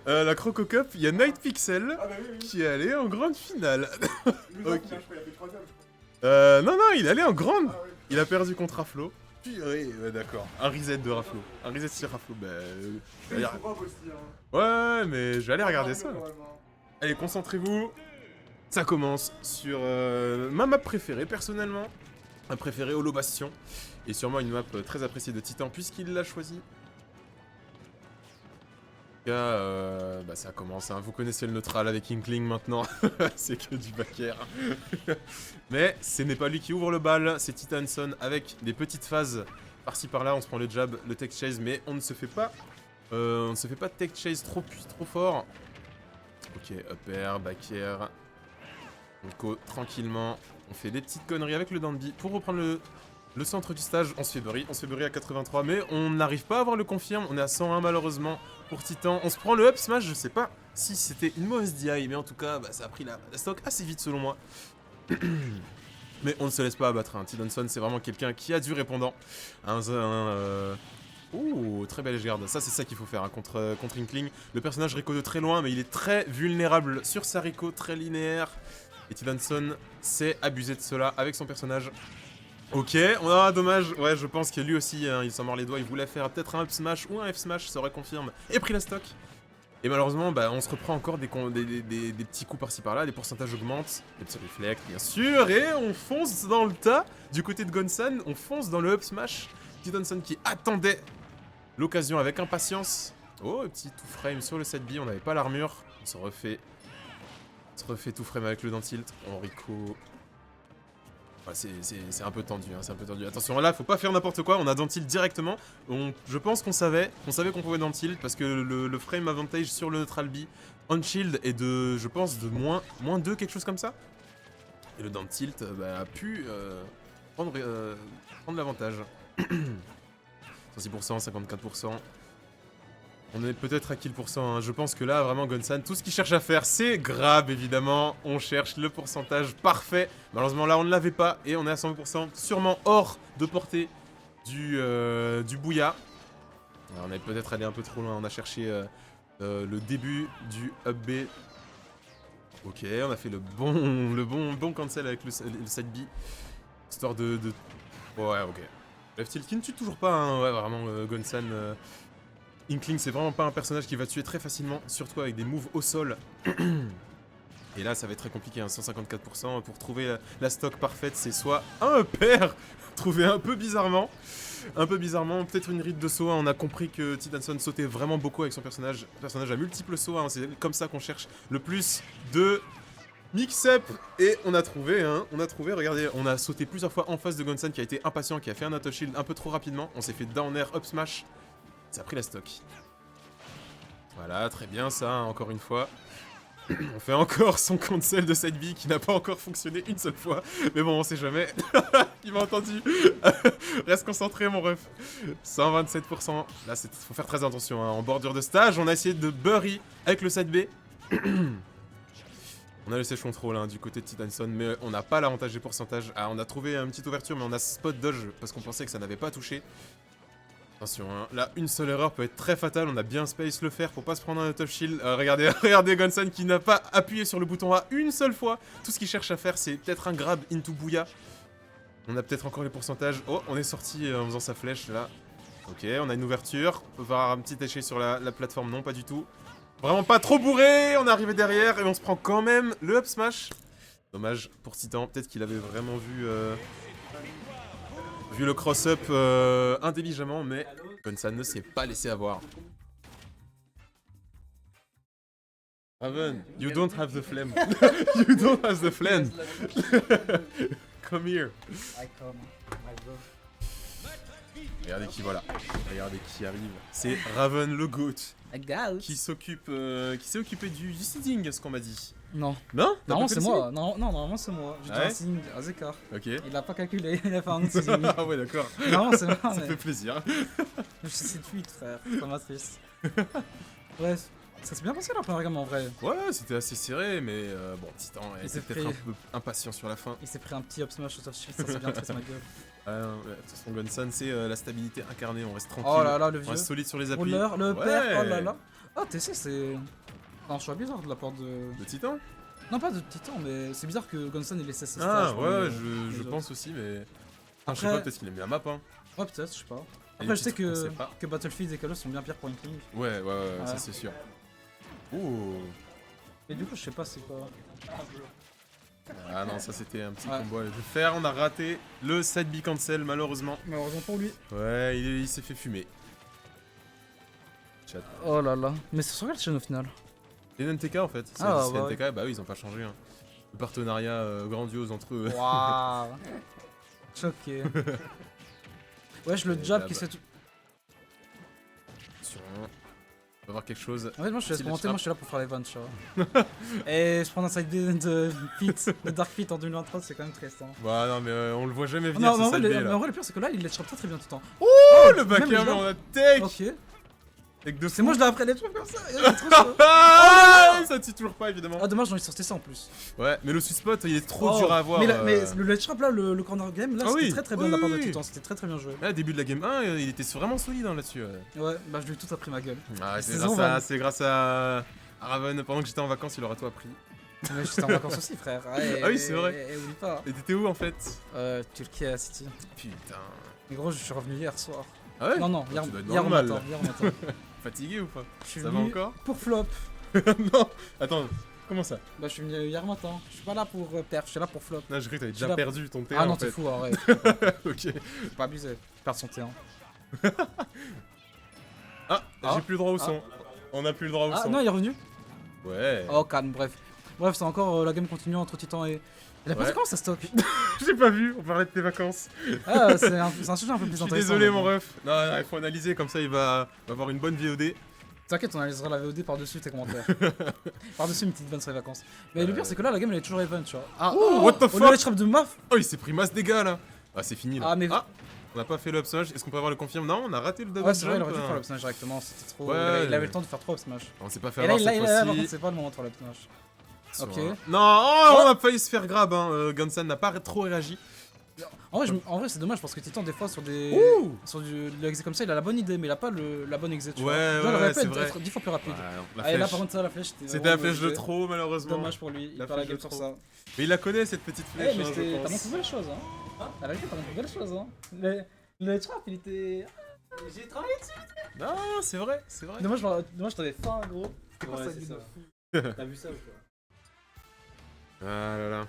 La Croco Cup, il y a Night Pixel Ah bah oui, oui. qui est allé en grande finale. Lui, non, Ok. je crois qu'il a fait 3ème, je Non, non, il est allé en grande. crois. Ah ouais. Il a perdu contre Raflo. Purée, ouais, d'accord. Un reset de Raflo. Un reset sur Raflo. Bah. Il allez- faut pas aussi, hein. Ouais, mais je vais aller regarder ça. Normalement. Allez, concentrez-vous. Ça commence sur ma map préférée, personnellement. Ma préférée, Holo Bastion. Et sûrement une map très appréciée de Titan, puisqu'il l'a choisie. En tout cas, bah ça commence, hein. Vous connaissez le neutral avec Inkling maintenant. C'est que du backer. Mais ce n'est pas lui qui ouvre le bal, c'est Titanson avec des petites phases par-ci par-là. On se prend le jab, le tech chase, mais on ne se fait pas de tech chase trop fort. Ok, up air, back air. On go tranquillement. On fait des petites conneries avec le down B pour reprendre le centre du stage. On se fait bury à 83, mais on n'arrive pas à avoir le confirme. On est à 101 malheureusement pour Titan. On se prend le up smash, je sais pas si c'était une mauvaise DI, mais en tout cas, bah, ça a pris la stock assez vite selon moi. Mais on ne se laisse pas abattre, hein. Titanson, c'est vraiment quelqu'un qui a du répondant. Ouh, très belle garde. Ça, c'est ça qu'il faut faire, hein, contre Inkling. Le personnage Rico de très loin, mais il est très vulnérable sur sa Rico, très linéaire. Et Titanson sait abuser de cela avec son personnage. Ok, dommage. Ouais, je pense que lui aussi, hein, il s'en mord les doigts. Il voulait faire peut-être un up smash ou un F smash, ça aurait confirmé. Et pris la stock. Et malheureusement, bah, on se reprend encore des petits coups par-ci par-là, les pourcentages augmentent, les petits reflects bien sûr, et on fonce dans le tas du côté de Gonsan, on fonce dans le up smash. Titanson qui attendait l'occasion avec impatience. Oh, un petit tout frame sur le 7B, on n'avait pas l'armure, on se refait tout frame avec le down tilt. On Rico. Ouais, c'est un peu tendu, hein, c'est un peu tendu. Attention, là, faut pas faire n'importe quoi, on a down tilt directement. Je pense qu'on savait qu'on pouvait down tilt parce que le frame avantage sur le neutral B on shield est de, je pense, de moins 2, quelque chose comme ça. Et le down tilt bah, a pu prendre l'avantage. 106%, 54%. On est peut-être à kill pourcent, hein. Je pense que là, vraiment, Gonsan, tout ce qu'il cherche à faire, c'est grab, évidemment. On cherche le pourcentage parfait. Malheureusement, là, on ne l'avait pas. Et on est à 100%, sûrement hors de portée du Bouya. Alors, on est peut-être allé un peu trop loin. On a cherché le début du up B. Ok, on a fait le bon cancel avec le side B. Histoire de... Ouais, ok. Left tilt qui ne tue toujours pas, hein. Ouais, vraiment, Gonsan... Inkling, c'est vraiment pas un personnage qui va tuer très facilement, surtout avec des moves au sol. Et là, ça va être très compliqué, hein, 154%. Pour trouver la stock parfaite, c'est soit un pair, trouvé un peu bizarrement, peut-être une ride de saut. Hein. On a compris que Titanson sautait vraiment beaucoup avec son personnage. Personnage à multiples sauts, hein. C'est comme ça qu'on cherche le plus de mix-up. Et on a trouvé, regardez, on a sauté plusieurs fois en face de Gonsan qui a été impatient, qui a fait un auto shield un peu trop rapidement. On s'est fait down air, up smash. Ça a pris la stock. Voilà, très bien ça, hein, encore une fois. On fait encore son cancel de side B qui n'a pas encore fonctionné une seule fois. Mais bon, on sait jamais. Il m'a entendu. Reste concentré, mon ref. 127%. Là, faut faire très attention. Hein. En bordure de stage, on a essayé de bury avec le side B. On a le sèche control hein, du côté de Titanson, mais on n'a pas l'avantage des pourcentages. Ah, on a trouvé une petite ouverture, mais on a spot dodge parce qu'on pensait que ça n'avait pas touché. Attention, hein. Là, une seule erreur peut être très fatale. On a bien space le faire pour pas se prendre un tough shield. Regardez Gonsan qui n'a pas appuyé sur le bouton A une seule fois. Tout ce qu'il cherche à faire, c'est peut-être un grab into Bouya. On a peut-être encore les pourcentages. Oh, on est sorti en faisant sa flèche là. Ok, on a une ouverture. On peut voir un petit échec sur la plateforme. Non, pas du tout. Vraiment pas trop bourré. On est arrivé derrière et on se prend quand même le up smash. Dommage pour Titan. Peut-être qu'il avait vraiment vu le cross-up intelligemment, mais Gonsan ne s'est pas laissé avoir. Raven, you don't have the flame. You don't have the flame. Come here. I come, my bro. Regardez qui voilà. Regardez qui arrive. C'est Raven le GOAT I got. qui s'est occupé du seeding, ce qu'on m'a dit. Non. Non? T'as Non, pas fait c'est le moi. Non, normalement c'est moi. J'ai dit Ouais. un signe à Zekar. seeding? Ok. Il a pas calculé, il a fait un autre signe. Ah ouais, d'accord. Non, c'est moi. Ça mais fait plaisir. Je suis de suite, frère. Ça m'attriste. Bref, ça s'est bien passé la première gamme en vrai. Ouais, c'était assez serré, mais bon, Titan Il était s'est peut-être pris- un peu impatient sur la fin. Il s'est pris un petit up smash au top shield, ça s'est bien triste ma gueule. De toute façon, Gonsan, c'est la stabilité incarnée, on reste tranquille. Oh là là, le On vieux. reste solide sur les appuis. Roller, le Ouais. père, oh là là. Ah, TC, c'est un choix bizarre de la part de. Le titan? Non, pas de Titan, mais c'est bizarre que Gonsan il laisse ses Ah stages. ouais, les je autres. pense aussi, mais... Ah, je sais Après- pas, peut-être qu'il aime bien la map, hein. Ouais, peut-être, je sais pas. Et Après, les je sais titres, on sait pas. que Battlefield et Call of sont bien pires pour une clean. Ouais, ça Ouais. c'est sûr. Ouh. Et du coup, je sais pas c'est quoi. Ah non, ça c'était un petit Ouais. combo à faire. On a raté le side B cancel, malheureusement. Malheureusement pour lui. Ouais, il s'est fait fumer. Chat. Oh là là. Mais c'est sur quelle chaîne au final? C'est NTK en fait. C'est Ah, c'est bah NTK, bah oui, ils ont pas changé. Hein. Le partenariat grandiose entre eux. Waouh. Choqué. Wesh, le Et jab là, qui bah. se fait tout. Sur un. On va voir quelque chose. En fait, moi je te laisse Si, le commenter, trap. moi je suis là pour faire les vannes, tu vois. Et je prends un side de Pit, de Dark Pit en 2023, c'est quand même triste. Hein. Bah non, mais on le voit jamais venir, Non, mais ce en, vrai, side B mais là. en vrai, le pire c'est que là il les chope très très bien tout le temps. Oh, le back même air, mais là. on a tech Ok. avec deux C'est moi je l'ai appris les trucs comme ça. il est trop chaud. Ah, ça tue toujours pas évidemment. Ah, dommage, j'en ai sorti ça en plus. Ouais, mais le sweet spot il est trop Oh, dur à avoir. Mais, mais le let's trap là, le corner game, là Ah c'était oui, très très bien de la part de oui. Titan, c'était très très bien joué. Ouais, début de la game 1, il était vraiment solide hein, là-dessus. Ouais, bah je lui ai tout appris ma gueule. Ah, C'est c'est grâce à Raven. Pendant que j'étais en vacances, il aura tout appris. Mais j'étais en vacances aussi, frère. Ouais, Ah oui, c'est vrai. Et oublie pas. Et t'étais où en fait? Turquie à City. Putain. Mais gros, je suis revenu hier soir. Ah ouais? Non, non, Bah, tu dois être hier normal. matin. Hier matin. Fatigué ou pas? Je suis Ça va venu encore? pour flop. Non. Attends, comment ça? Bah, je suis venu hier matin. Je suis pas là pour perf, je suis là pour flop. Non, j'ai cru que t'avais Je déjà suis là- perdu ton terrain Ah non, en t'es fait. fou, arrête. Ok. Faut pas abuser. Perdre son T1. Ah, Ah. j'ai plus le droit au son. On a plus le droit au Ah son. non, il est revenu. Ouais. Oh, calme, bref. Bref, c'est encore la game continue entre Titan et. Elle a pas Ouais. comment ça stock? J'ai pas vu, on parlait de tes vacances. Ah, c'est un sujet un peu plus Je suis intéressant. désolé mais mon bon. ref. Non, il faut analyser comme ça il va avoir une bonne VOD. T'inquiète, on analysera la VOD par-dessus tes commentaires. Par-dessus une petite vanne sur les vacances. Mais le pire, c'est que là, la game elle est toujours even, tu vois. Ah, Oh, what the au lieu fuck? de trap de maf. Oh, il s'est pris masse dégâts là. Ah, c'est fini là. Ah, mais. On n'a pas fait le up smash. Est-ce qu'on peut avoir le confirme? Non, on a raté le double Ouais, c'est vrai, il jump, aurait dû hein. faire le smash directement, c'était trop. Ouais, il avait mais- le temps de faire 3 up smash. On s'est pas fait Et là, avoir cette par contre, fois-ci. c'est pas le moment de faire le smash. Sur Ok. un- Non, oh, on a failli se faire grab. Hein. Gunsan n'a pas trop réagi. En vrai, c'est dommage parce que Titan, des fois, sur des. Ouh. Sur de l'exé comme ça, il a la bonne idée, mais il a pas la bonne exé, tu vois. Ouais, Genre, ouais, il aurait pu c'est être vrai. 10 fois plus rapide. La Ah, et là, flèche. par contre, ça, la flèche, C'était la flèche de trop malheureusement. Dommage pour lui, il La perd la flèche de game pour trop. ça. Mais il la connaît cette petite Eh, flèche. mais hein, je c'était. T'as pense. montré belle chose, hein. La vérité, t'as montré belle chose, hein. Le trap, il était. J'ai travaillé dessus. Non, c'est vrai, c'est vrai. Dommage, t'avais faim, gros. Ouais, ça, c'est guide ça. de fou. T'as vu ça ou quoi? Ah là là.